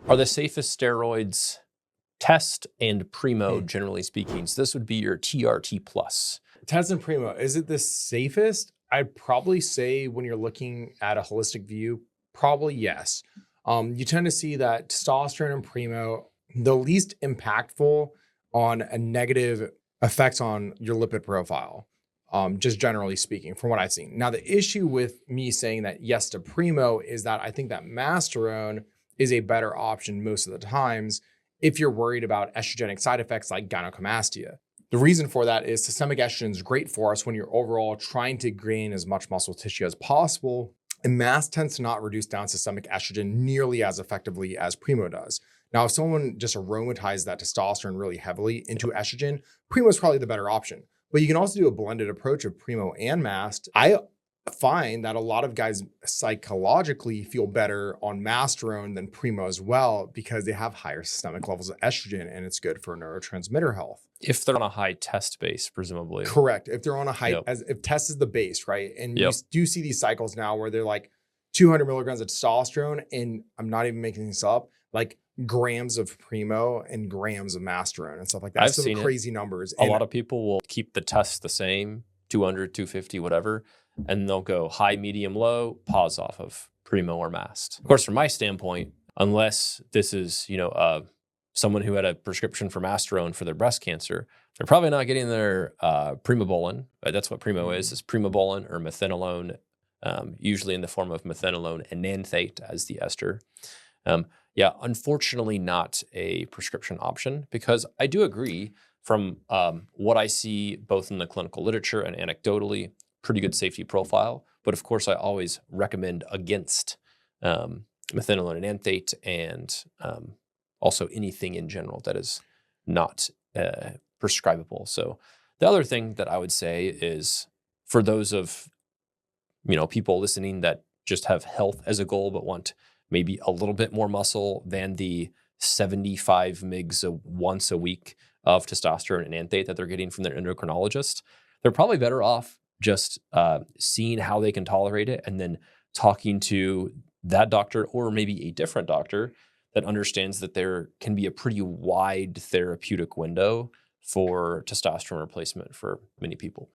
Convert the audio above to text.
Are the safest steroids Test and Primo, generally speaking? So this would be your TRT plus. Test and Primo, is it the safest? I'd probably say when you're looking at a holistic view, probably yes. You tend to see that testosterone and Primo, the least impactful on a negative effects on your lipid profile, just generally speaking, from what I've seen. Now, the issue with me saying that yes to Primo is that I think that Masterone is a better option most of the times if you're worried about estrogenic side effects like gynecomastia. The reason for that is systemic estrogen is great for us when you're overall trying to gain as much muscle tissue as possible. And mast tends to not reduce down systemic estrogen nearly as effectively as Primo does. Now, if someone just aromatizes that testosterone really heavily into estrogen, Primo is probably the better option. But you can also do a blended approach of Primo and mast. I find that a lot of guys psychologically feel better on Masterone than Primo as well because they have higher systemic levels of estrogen and it's good for neurotransmitter health. If they're on a high test base, presumably. Correct. If they're on a high, if test is the base, right? And you do see these cycles now where they're like 200 milligrams of testosterone, and I'm not even making this up, like grams of Primo and grams of Masterone and stuff like that. I've seen crazy numbers. A lot of people will keep the test the same, 200, 250, whatever, and they'll go high, medium, low, pause off of Primo or Mast. Of course, from my standpoint, unless this is, someone who had a prescription for Masterone for their breast cancer, they're probably not getting their Primobolan. That's what Primo is Primobolan or methanolone, usually in the form of methanolone enanthate as the ester. Unfortunately not a prescription option, because I do agree from what I see both in the clinical literature and anecdotally, pretty good safety profile. But of course, I always recommend against methanolone enanthate and also anything in general that is not prescribable. So the other thing that I would say is for those of, people listening that just have health as a goal, but want maybe a little bit more muscle than the 75 mgs once a week of testosterone and enanthate that they're getting from their endocrinologist, they're probably better off just seeing how they can tolerate it and then talking to that doctor or maybe a different doctor that understands that there can be a pretty wide therapeutic window for testosterone replacement for many people.